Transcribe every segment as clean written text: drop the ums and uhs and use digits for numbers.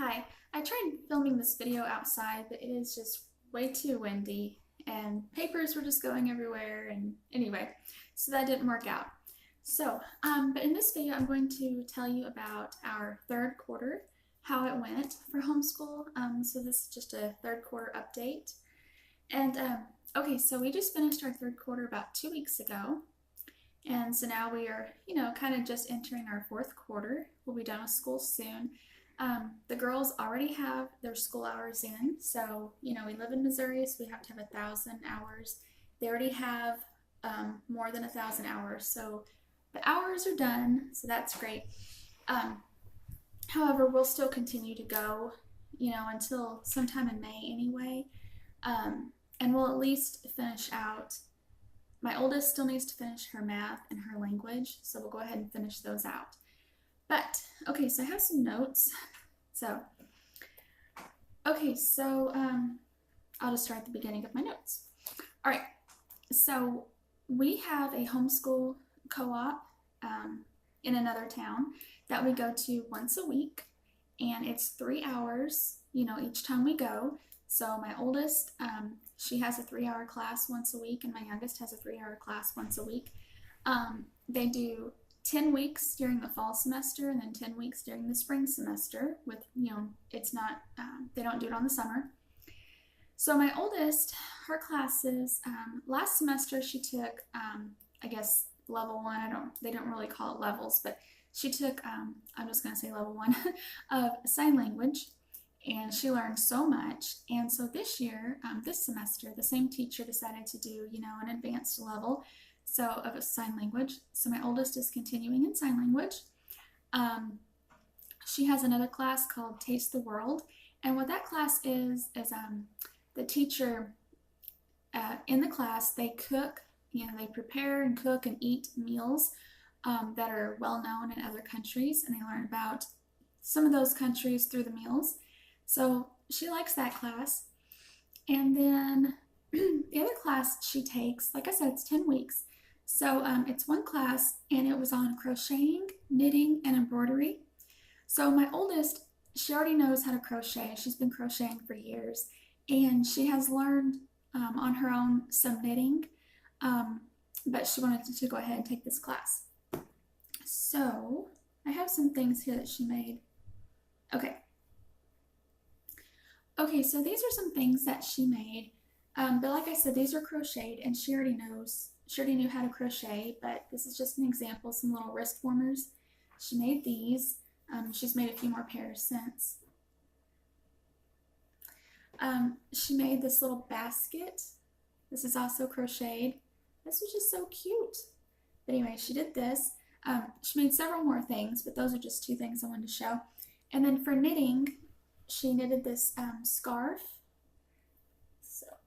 Hi, I tried filming this video outside, but it is just way too windy and papers were just going everywhere and anyway, so that didn't work out. But in this video I'm going to tell you about our third quarter, how it went for homeschool. So this is just a third quarter update. And okay, so we just finished our third quarter about 2 weeks ago. And so now we are, kind of just entering our fourth quarter. We'll be done with school soon. The girls already have their school hours in, so we live in Missouri, so we have to have 1,000 hours. They already have more than 1,000 hours, so the hours are done, so that's great. However, we'll still continue to go, until sometime in May anyway, and we'll at least finish out. My oldest still needs to finish her math and her language, so we'll go ahead and finish those out. But, okay, so I have some notes. I'll just start at the beginning of my notes. All right, so we have a homeschool co-op in another town that we go to once a week, and it's 3 hours, each time we go. So my oldest, she has a 3-hour class once a week, and my youngest has a 3-hour class once a week. They do 10 weeks during the fall semester and then 10 weeks during the spring semester with, it's not, they don't do it on the summer. So my oldest, her classes, last semester she took, I guess, level 1, they don't really call it levels, but she took, I'm just going to say level 1 of sign language, and she learned so much. And so this year, this semester, the same teacher decided to do, an advanced level of sign language. So my oldest is continuing in sign language. She has another class called Taste the World, and what that class is the teacher in the class, they cook, they prepare and cook and eat meals that are well known in other countries, and they learn about some of those countries through the meals. So she likes that class. And then the other class she takes, like I said, it's 10 weeks. So it's one class, and it was on crocheting, knitting, and embroidery. So my oldest, she already knows how to crochet. She's been crocheting for years, and she has learned on her own some knitting, but she wanted to go ahead and take this class. So I have some things here that she made. Okay, so these are some things that she made, but like I said, these are crocheted, and she already knew how to crochet, but this is just an example, some little wrist warmers. She made these. She's made a few more pairs since. She made this little basket. This is also crocheted. This was just so cute. But anyway, she did this. She made several more things, but those are just 2 things I wanted to show. And then for knitting, she knitted this scarf.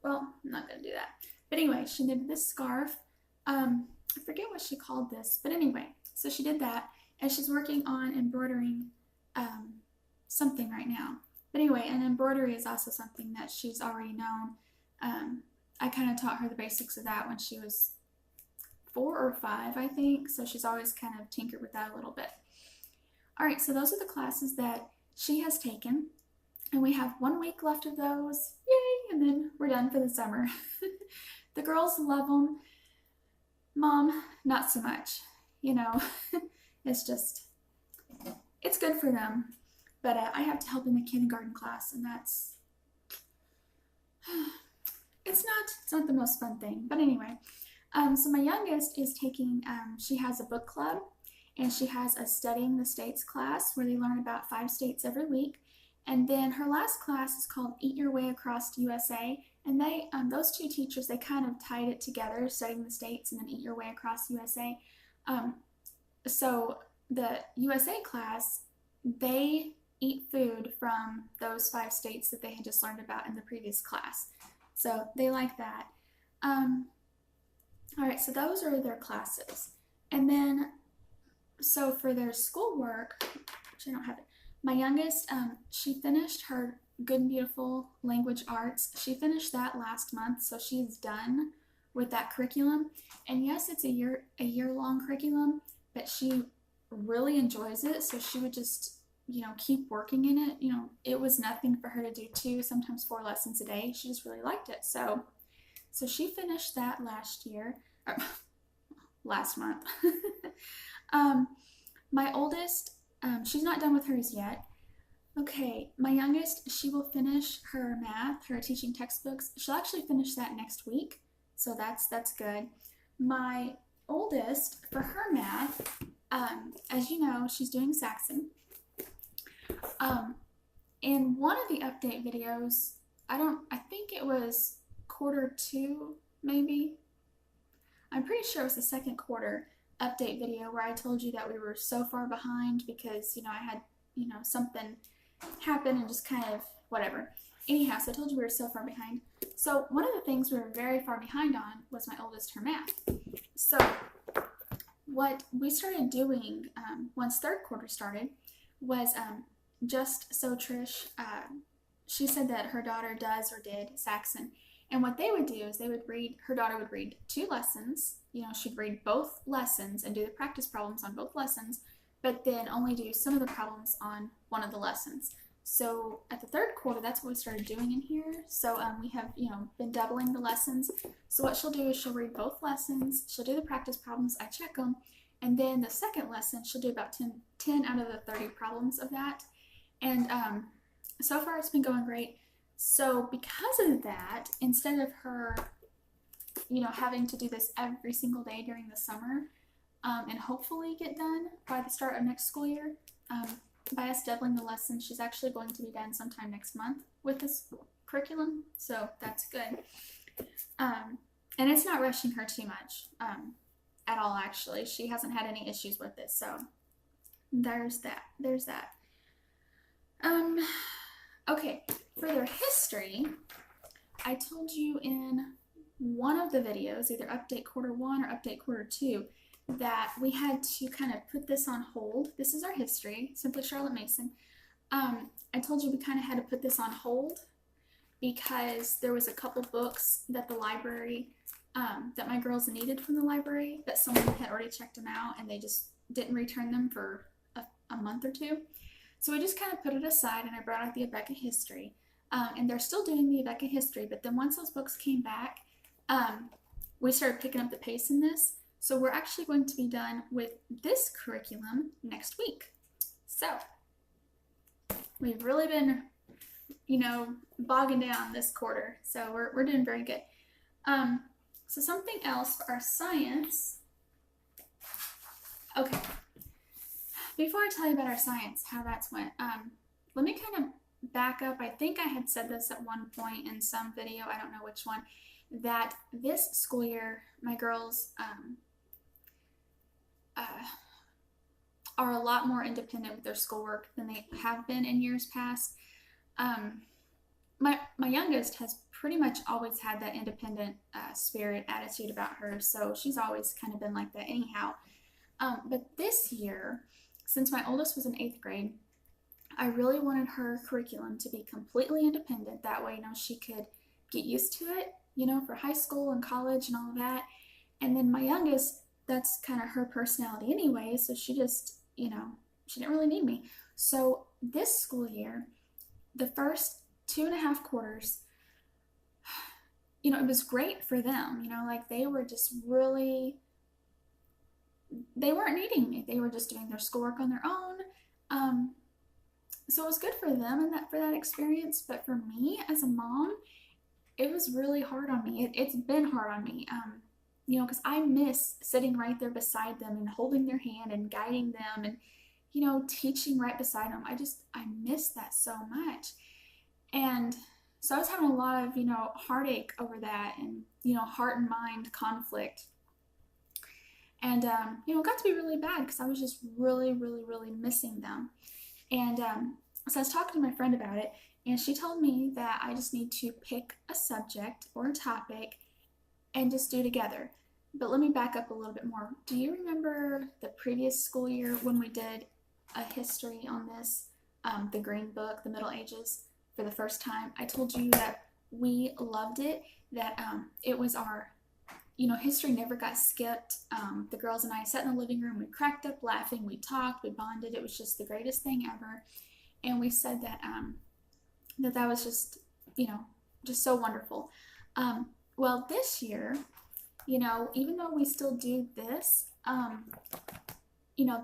Well, I'm not going to do that. But anyway, she knitted this scarf. I forget what she called this, but anyway, so she did that, and she's working on embroidering something right now. But anyway, and embroidery is also something that she's already known. I kind of taught her the basics of that when she was 4 or 5, I think, so she's always kind of tinkered with that a little bit. All right, so those are the classes that she has taken, and we have 1 week left of those. Yay! And then we're done for the summer. The girls love them. Mom, not so much. It's just, it's good for them. But I have to help in the kindergarten class, and that's, it's not the most fun thing. But anyway, so my youngest is taking, she has a book club, and she has a Studying the States class where they learn about 5 states every week. And then her last class is called Eat Your Way Across USA. And they, those 2 teachers, they kind of tied it together, Studying the States and then Eat Your Way Across USA. So the USA class, they eat food from those 5 states that they had just learned about in the previous class. So they like that. All right, so those are their classes. And then, so for their schoolwork, which I don't have it, my youngest, she finished her Good and Beautiful Language Arts. She finished that last month, so she's done with that curriculum. And yes, it's a year-long curriculum, but she really enjoys it, so she would just keep working in it. It was nothing for her to do 2, sometimes 4 lessons a day. She just really liked it. So she finished that last year, or last month. My oldest, she's not done with hers yet. Okay, my youngest, she will finish her math, her teaching textbooks. She'll actually finish that next week, so that's good. My oldest, for her math, as you know, she's doing Saxon. In one of the update videos, I think it was quarter 2, maybe. I'm pretty sure it was the second quarter update video where I told you that we were so far behind because, I had, something happen and just kind of whatever. Anyhow, so I told you we were so far behind. So one of the things we were very far behind on was my oldest, her math. So what we started doing once third quarter started was just so Trish, she said that her daughter does or did Saxon. And what they would do is her daughter would read 2 lessons. She'd read both lessons and do the practice problems on both lessons, but then only do some of the problems on one of the lessons. So at the third quarter, that's what we started doing in here. So we have, been doubling the lessons. So what she'll do is she'll read both lessons, she'll do the practice problems, I check them, and then the second lesson, she'll do about 10 out of the 30 problems of that. And so far it's been going great. So because of that, instead of her, having to do this every single day during the summer, and hopefully get done by the start of next school year, by us doubling the lessons, she's actually going to be done sometime next month with this curriculum. So that's good. And it's not rushing her too much at all, actually. She hasn't had any issues with it. So there's that. Okay, for their history, I told you in one of the videos, either update quarter 1 or update quarter 2, that we had to kind of put this on hold. This is our history, Simply Charlotte Mason. I told you we kind of had to put this on hold because there was a couple books that the library, that my girls needed from the library, that someone had already checked them out and they just didn't return them for a month or 2. So we just kind of put it aside, and I brought out the Abeka history. And they're still doing the Abeka history, but then once those books came back, we started picking up the pace in this. So we're actually going to be done with this curriculum next week. So we've really been, bogging down this quarter. So we're doing very good. So something else for our science. Okay. Before I tell you about our science, how that's went, let me kind of back up. I think I had said this at one point in some video, I don't know which one, that this school year, my girls are a lot more independent with their schoolwork than they have been in years past. My youngest has pretty much always had that independent spirit attitude about her, so she's always kind of been like that anyhow. But this year, since my oldest was in 8th grade, I really wanted her curriculum to be completely independent. That way, she could get used to it, for high school and college and all of that. And then my youngest, that's kind of her personality anyway, so she just, she didn't really need me. So this school year, the first 2.5 quarters, it was great for them, like they were just really, they weren't needing me. They were just doing their schoolwork on their own. So it was good for them and for that experience. But for me as a mom, it was really hard on me. It's been hard on me, because I miss sitting right there beside them and holding their hand and guiding them and, teaching right beside them. I miss that so much. And so I was having a lot of, heartache over that and, heart and mind conflict. And, it got to be really bad because I was just really, really, really missing them. And so I was talking to my friend about it, and she told me that I just need to pick a subject or a topic and just do together. But let me back up a little bit more. Do you remember the previous school year when we did a history on this, the Green Book, the Middle Ages, for the first time? I told you that we loved it, that it was our history never got skipped. The girls and I sat in the living room, we cracked up laughing, we talked, we bonded. It was just the greatest thing ever. And we said that that was just, just so wonderful. Well, this year, even though we still do this,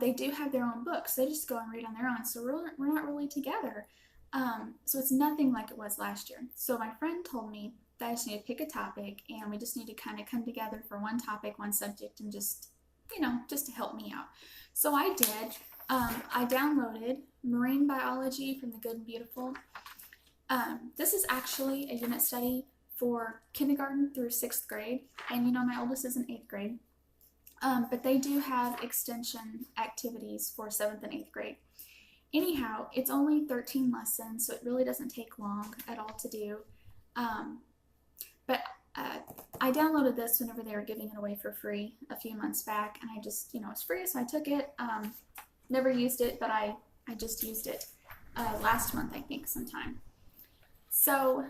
they do have their own books. They just go and read on their own. So we're not really together. So it's nothing like it was last year. So my friend told me that I just need to pick a topic, and we just need to kind of come together for one topic, one subject, and just to help me out. So I did. I downloaded Marine Biology from the Good and Beautiful. This is actually a unit study for kindergarten through 6th grade, and my oldest is in 8th grade. But they do have extension activities for 7th and 8th grade. Anyhow, it's only 13 lessons, so it really doesn't take long at all to do. But I downloaded this whenever they were giving it away for free a few months back, and I just, it's free, so I took it. Never used it, but I just used it last month, I think, sometime. So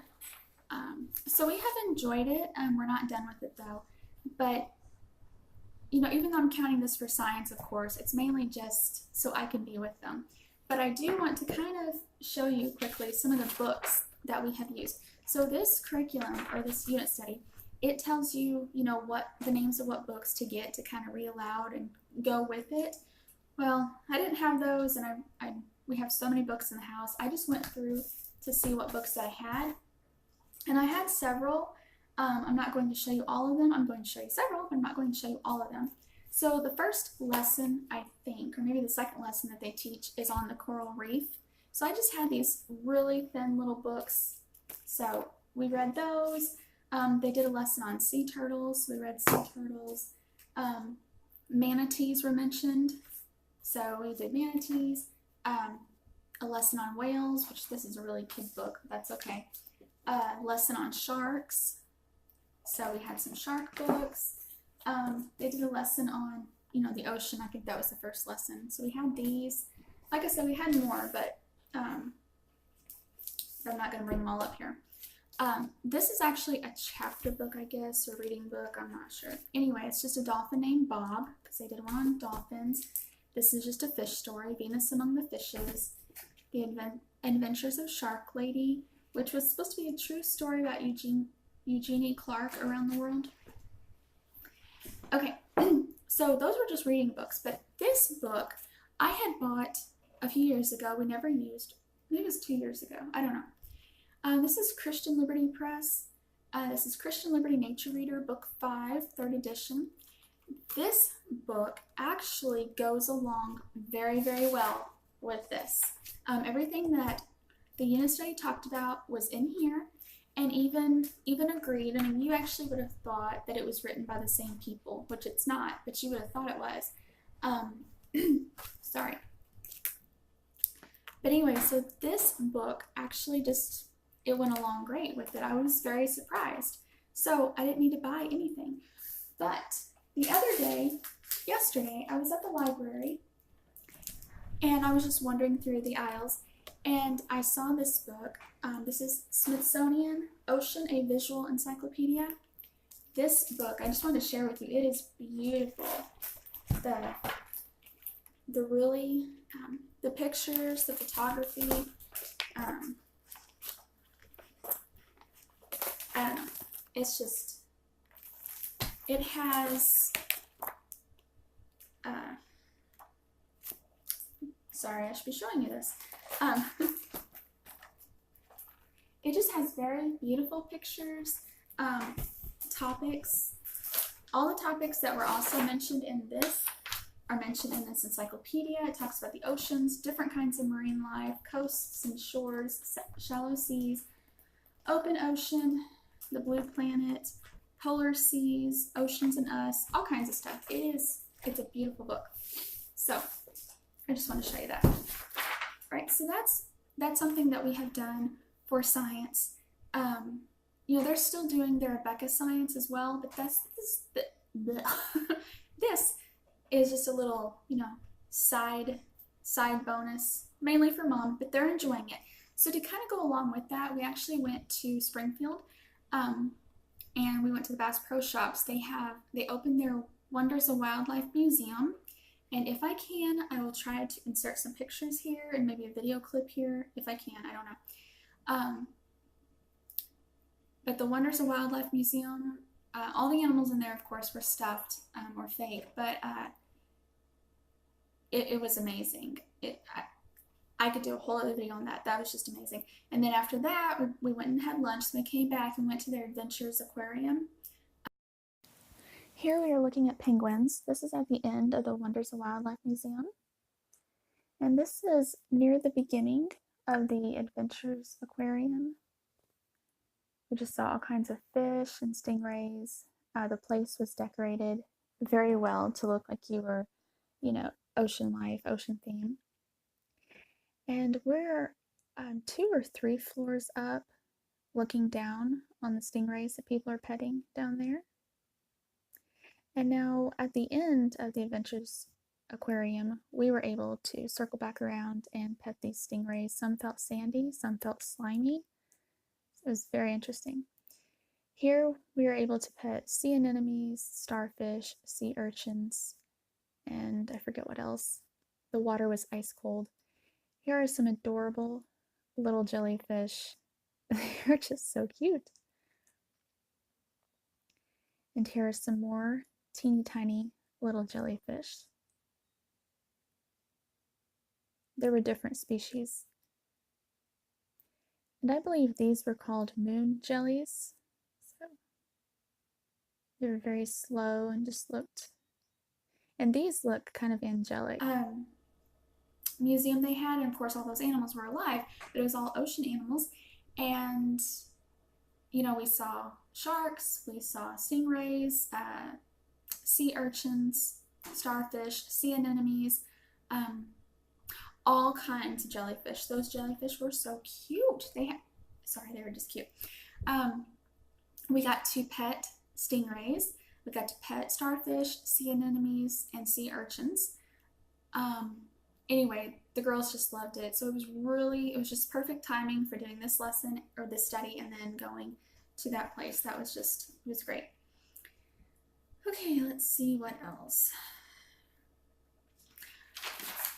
we have enjoyed it. We're not done with it, though. But, even though I'm counting this for science, of course, it's mainly just so I can be with them. But I do want to kind of show you quickly some of the books that we have used. So this curriculum, or this unit study, it tells you, what the names of what books to get to kind of read aloud and go with it. Well, I didn't have those, and we have so many books in the house. I just went through to see what books that I had, and I had several. I'm not going to show you all of them. I'm going to show you several, but I'm not going to show you all of them. So the first lesson, I think, or maybe the second lesson that they teach, is on the coral reef. So I just had these really thin little books. So we read those. They did a lesson on sea turtles. So we read sea turtles. Manatees were mentioned. So we did manatees. A lesson on whales, which this is a really kid book, but that's okay. Lesson on sharks. So we had some shark books. They did a lesson on, the ocean. I think that was the first lesson. So we had these. Like I said, we had more, but I'm not going to bring them all up here. This is actually a chapter book, I guess, or reading book. I'm not sure. Anyway, it's just a dolphin named Bob, because they did one on dolphins. This is just a fish story, Venus Among the Fishes. The Adventures of Shark Lady, which was supposed to be a true story about Eugenie Clark around the world. Okay, so those were just reading books, but this book I had bought a few years ago. We never used. Maybe it was 2 years ago. I don't know. This is Christian Liberty Press. This is Christian Liberty Nature Reader, Book 5, 3rd edition. This book actually goes along very, very well with this. Everything that the unit study talked about was in here, and even agreed. I mean, you actually would have thought that it was written by the same people, which it's not, but you would have thought it was. Sorry. But anyway, so this book actually it went along great with it. I was very surprised. So I didn't need to buy anything. But the other day, yesterday, I was at the library, and I was just wandering through the aisles, and I saw this book. This is Smithsonian Ocean, a Visual Encyclopedia. This book, I just wanted to share with you. It is beautiful. The really, the pictures, the photography, I don't know. It's just, it has, sorry, I should be showing you this. It just has very beautiful pictures, topics. All the topics that were also mentioned in this are mentioned in this encyclopedia. It talks about the oceans, different kinds of marine life, coasts and shores, shallow seas, open ocean, the blue planet, polar seas, oceans and us, all kinds of stuff. It's a beautiful book. So I just want to show you that. All right, so that's something that we have done for science. They're still doing their Rebecca science as well, but this is just a little, side bonus, mainly for mom, but they're enjoying it. So to kind of go along with that, we actually went to Springfield and we went to the Bass Pro Shops. They opened their Wonders of Wildlife Museum, and if I can, I will try to insert some pictures here and maybe a video clip here if I can. I don't know. But the Wonders of Wildlife Museum, all the animals in there, of course, were stuffed or fake, but it was amazing. I could do a whole other video on that. That was just amazing. And then after that, we went and had lunch. So we came back and went to their Adventures Aquarium. Here we are looking at penguins. This is at the end of the Wonders of Wildlife Museum. And this is near the beginning of the Adventures Aquarium. We just saw all kinds of fish and stingrays. The place was decorated very well to look like you were, ocean life, ocean theme. And we're 2 or 3 floors up, looking down on the stingrays that people are petting down there. And now at the end of the Adventures Aquarium, we were able to circle back around and pet these stingrays. Some felt sandy, some felt slimy. It was very interesting. Here we were able to pet sea anemones, starfish, sea urchins, and I forget what else. The water was ice cold. Here are some adorable little jellyfish. They're just so cute. And here are some more teeny tiny little jellyfish. There were different species. And I believe these were called moon jellies. So they were very slow and just looked, and these look kind of angelic. Museum they had, and of course all those animals were alive, but it was all ocean animals. And we saw sharks, we saw stingrays, sea urchins, starfish, sea anemones, all kinds of jellyfish. Those jellyfish were so cute. They were just cute. We got to pet stingrays, we got to pet starfish, sea anemones, and sea urchins. Anyway, the girls just loved it. So it was just perfect timing for doing this lesson or this study and then going to that place. It was great. Okay, let's see what else.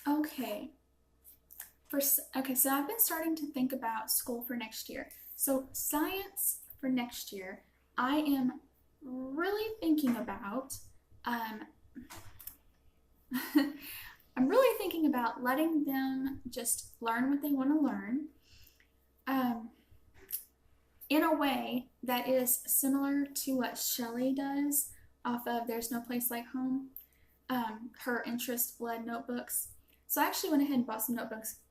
Okay. So I've been starting to think about school for next year. So science for next year, I am really thinking about, I'm really thinking about letting them just learn what they want to learn in a way that is similar to what Shelley does off of There's No Place Like Home, her interest blood notebooks. So I actually went ahead and bought some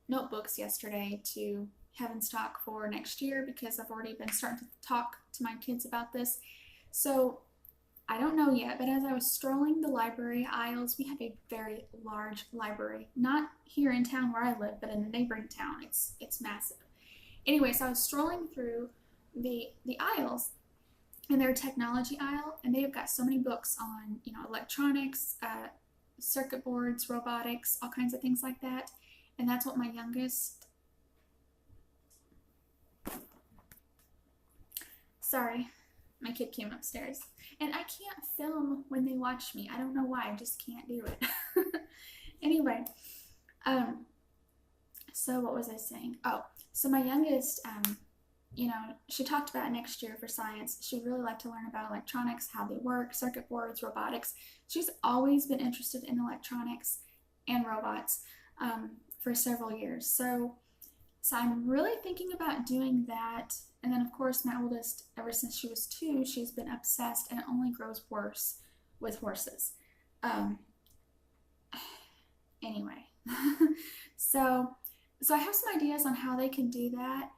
notebooks yesterday to have in stock for next year because I've already been starting to talk to my kids about this. So I don't know yet, but as I was strolling the library aisles, we have a very large library, not here in town where I live, but in the neighboring town. It's massive. Anyway, so I was strolling through the aisles, and their technology aisle, and they have got so many books on electronics, circuit boards, robotics, all kinds of things like that. And that's what my youngest, sorry, my kid came upstairs. And I can't film when they watch me. I don't know why, I just can't do it. Anyway, so what was I saying? Oh, so my youngest, she talked about next year for science. She'd really like to learn about electronics, how they work, circuit boards, robotics. She's always been interested in electronics and robots for several years. So I'm really thinking about doing that. And then, of course, my oldest, ever since she was 2, she's been obsessed, and it only grows worse with horses. Anyway, so I have some ideas on how they can do that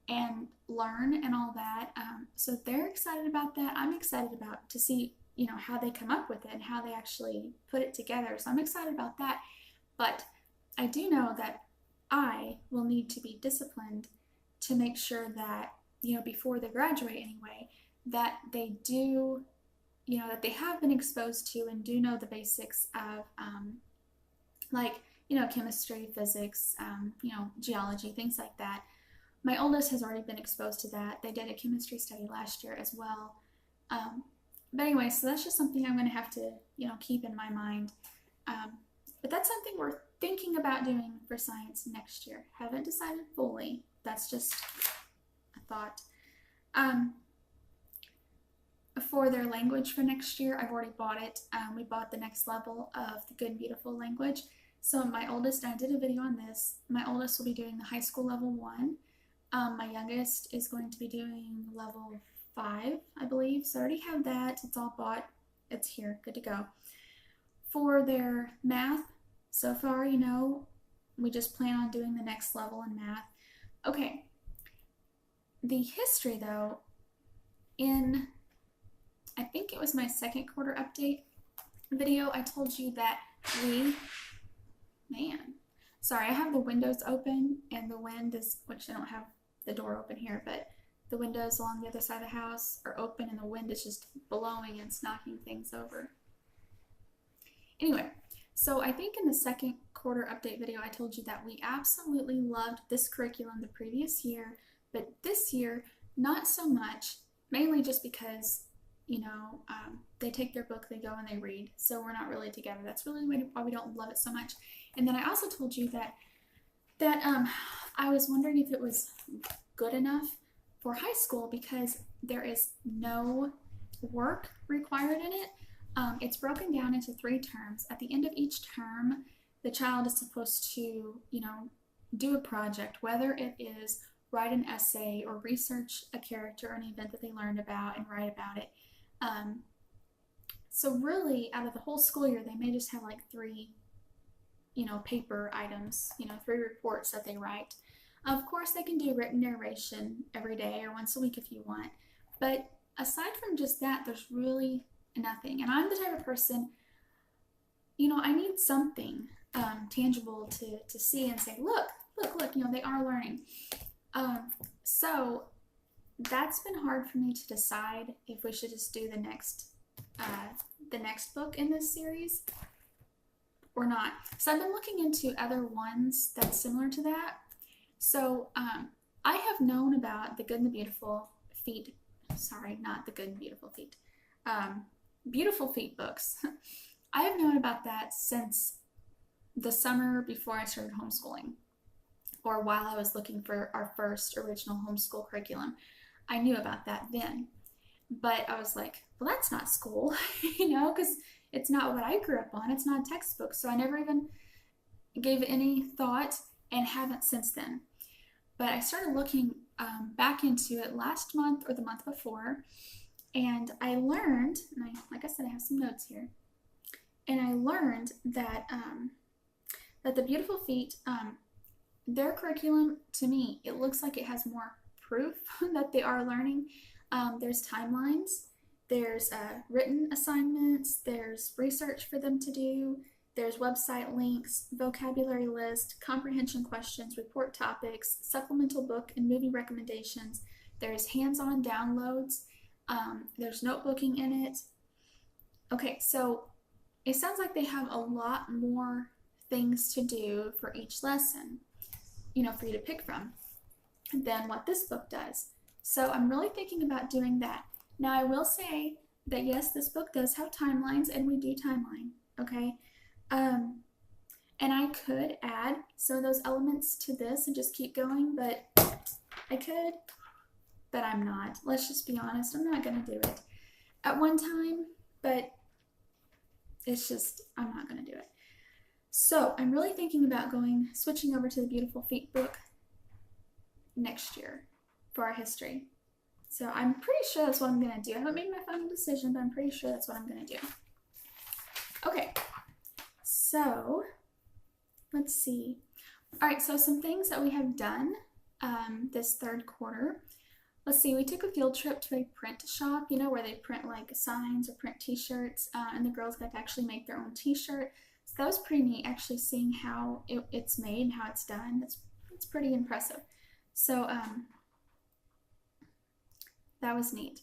and learn and all that. So they're excited about that. I'm excited about to see, how they come up with it and how they actually put it together. So I'm excited about that. But I do know that I will need to be disciplined to make sure that, before they graduate anyway, that they do, that they have been exposed to and do know the basics of, chemistry, physics, geology, things like that. My oldest has already been exposed to that. They did a chemistry study last year as well. But anyway, so that's just something I'm going to have to, keep in my mind. But that's something we're thinking about doing for science next year. Haven't decided fully. That's just a thought. For their language for next year, I've already bought it. We bought the next level of the Good and Beautiful language. So my oldest, I did a video on this, my oldest will be doing the high school level 1. My youngest is going to be doing level 5, I believe. So I already have that. It's all bought. It's here. Good to go. For their math, so far, we just plan on doing the next level in math. Okay. The history, though, I think it was my second quarter update video, I told you that sorry, I have the windows open and the wind is, which I don't have the door open here, but the windows along the other side of the house are open and the wind is just blowing and knocking things over. Anyway, so I think in the second quarter update video, I told you that we absolutely loved this curriculum the previous year, but this year, not so much, mainly just because, they take their book, they go and they read, so we're not really together. That's really why we don't love it so much. And then I also told you that I was wondering if it was good enough for high school because there is no work required in it. It's broken down into 3 terms. At the end of each term, the child is supposed to, do a project, whether it is write an essay or research a character or an event that they learned about and write about it. So really, out of the whole school year, they may just have like 3, paper items, 3 reports that they write. Of course, they can do written narration every day or once a week if you want. But aside from just that, there's really nothing. And I'm the type of person, I need something tangible to see and say, look, they are learning. So that's been hard for me to decide if we should just do the next book in this series or not. So I've been looking into other ones that's similar to that. So I have known about the Good and the Beautiful Feet. Sorry, not the Good and Beautiful Feet. Beautiful Feet books. I have known about that since the summer before I started homeschooling, or while I was looking for our first original homeschool curriculum. I knew about that then, but I was like, well, that's not school, because it's not what I grew up on. It's not a textbook, so I never even gave it any thought and haven't since then. But I started looking back into it last month or the month before, and I learned, and like I said, I have some notes here, and I learned that that the Beautiful Feet, their curriculum, to me, it looks like it has more proof that they are learning. There's timelines, there's written assignments, there's research for them to do, there's website links, vocabulary list, comprehension questions, report topics, supplemental book and movie recommendations, there's hands-on downloads, there's notebooking in it. Okay, so it sounds like they have a lot more things to do for each lesson, for you to pick from than what this book does. So I'm really thinking about doing that. Now I will say that yes, this book does have timelines and we do timeline, okay? And I could add some of those elements to this and just keep going, but I could, but I'm not. Let's just be honest, I'm not gonna do it at one time, but it's just, I'm not gonna do it. So I'm really thinking about switching over to the Beautiful Feet book next year for our history. So I'm pretty sure that's what I'm going to do. I haven't made my final decision, but I'm pretty sure that's what I'm going to do. Okay, so let's see. All right, so some things that we have done this third quarter. Let's see, we took a field trip to a print shop, where they print like signs or print t-shirts, and the girls got to actually make their own t-shirt. So that was pretty neat, actually seeing how it's made and how it's done. It's pretty impressive. So that was neat.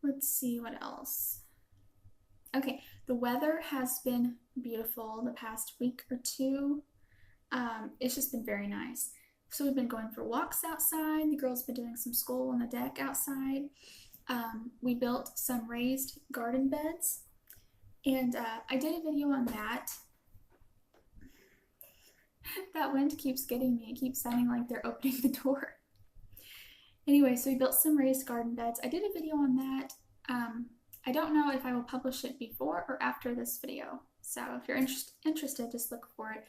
Let's see what else. Okay, the weather has been beautiful the past week or two. It's just been very nice. So we've been going for walks outside. The girls have been doing some school on the deck outside. we built some raised garden beds, and I did a video on that. That wind keeps getting me. It keeps sounding like they're opening the door. Anyway, so we built some raised garden beds. I did a video on that. I don't know if I will publish it before or after this video. So if you're interested, just look for it.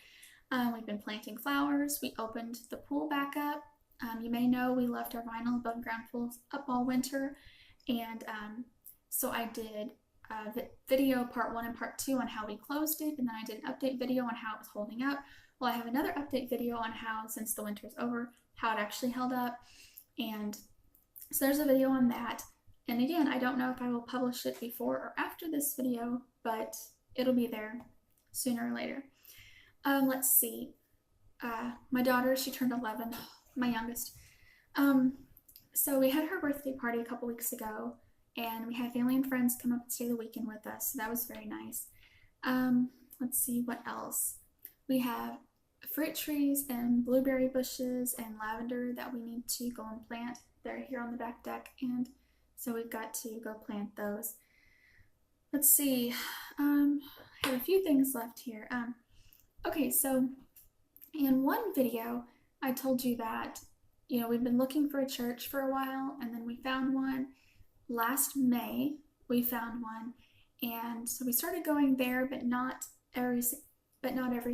We've been planting flowers. We opened the pool back up. You may know we left our vinyl above ground pools up all winter. And so I did video part 1 and part 2 on how we closed it. And then I did an update video on how it was holding up. Well, I have another update video on how, since the winter's over, how it actually held up. And so there's a video on that. And again, I don't know if I will publish it before or after this video, but it'll be there sooner or later. Let's see. My daughter, she turned 11, my youngest. So we had her birthday party a couple weeks ago, and we had family and friends come up and stay the weekend with us. So that was very nice. Let's see what else. We have fruit trees and blueberry bushes and lavender that we need to go and plant. They're here on the back deck, and so we've got to go plant those. Let's see. I have a few things left here. Okay, so in one video, I told you that, you know, we've been looking for a church for a while, and then we found one. Last May, we found one, and so we started going there, but not every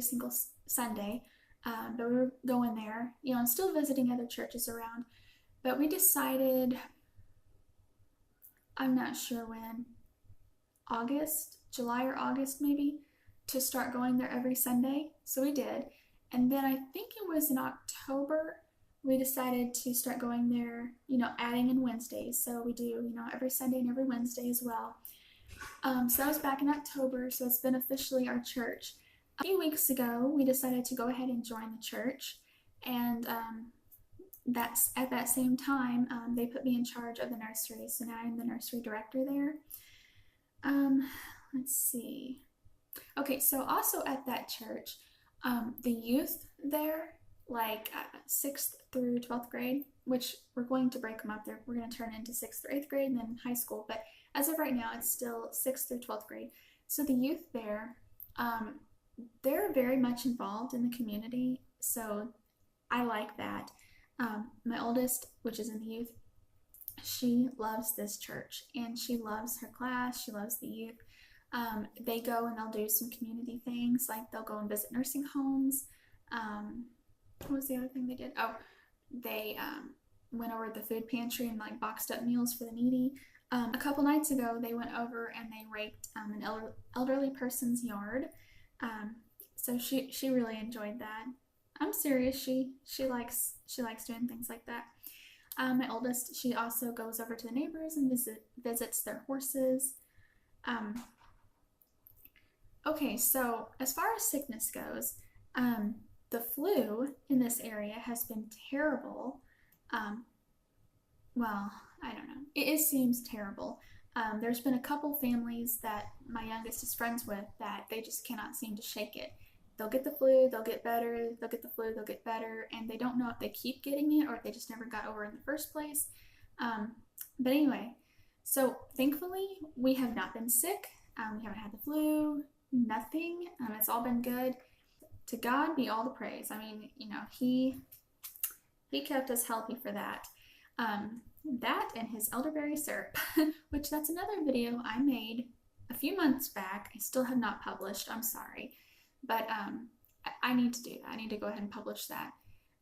single Sunday. But we were going there, you know, and still visiting other churches around. But we decided, I'm not sure when, August, July or August maybe, to start going there every Sunday. So we did. And then I think it was in October, we decided to start going there, you know, adding in Wednesdays. So we do, you know, every Sunday and every Wednesday as well. So that was back in October, so it's been officially our church. A few weeks ago, we decided to go ahead and join the church, and that's at that same time, they put me in charge of the nursery, so now I'm the nursery director there. Let's see. Okay, so also at that church, the youth there, like 6th through 12th grade, which we're going to break them up there. We're going to turn into 6th or 8th grade and then high school, but as of right now, it's still 6th through 12th grade. So the youth there, they're very much involved in the community, so I like that. My oldest, which is in the youth, she loves this church, and she loves her class, she loves the youth. They go and they'll do some community things, like they'll go and visit nursing homes. What was the other thing they did? Oh, they went over to the food pantry and like boxed up meals for the needy. A couple nights ago, they went over and they raked an elderly person's yard. So she really enjoyed that. I'm serious. She likes doing things like that. My oldest, she also goes over to the neighbors and visits their horses. Okay, so as far as sickness goes, the flu in this area has been terrible. Well, I don't know. It seems terrible. There's been a couple families that my youngest is friends with that they just cannot seem to shake it. They'll get the flu, they'll get better, they'll get the flu, they'll get better, and they don't know if they keep getting it or if they just never got over it in the first place. But anyway, so thankfully we have not been sick. We haven't had the flu, nothing. It's all been good. To God be all the praise. I mean, you know, he kept us healthy for that. That and his elderberry syrup, which that's another video I made a few months back. I still have not published, I'm sorry. But I need to do that. I need to go ahead and publish that.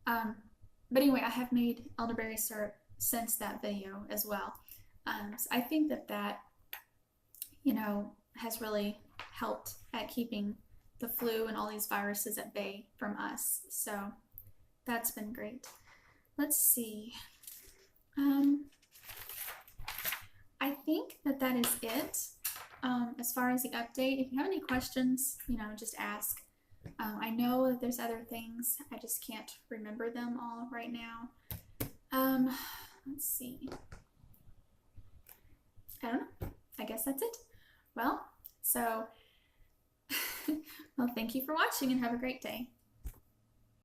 But anyway, I have made elderberry syrup since that video as well. So I think that, you know, has really helped at keeping the flu and all these viruses at bay from us. So that's been great. Let's see. I think that is it. As far as the update, if you have any questions, you know, just ask. I know that there's other things. I just can't remember them all right now. Let's see. I don't know. I guess that's it. Well, so, well, thank you for watching and have a great day.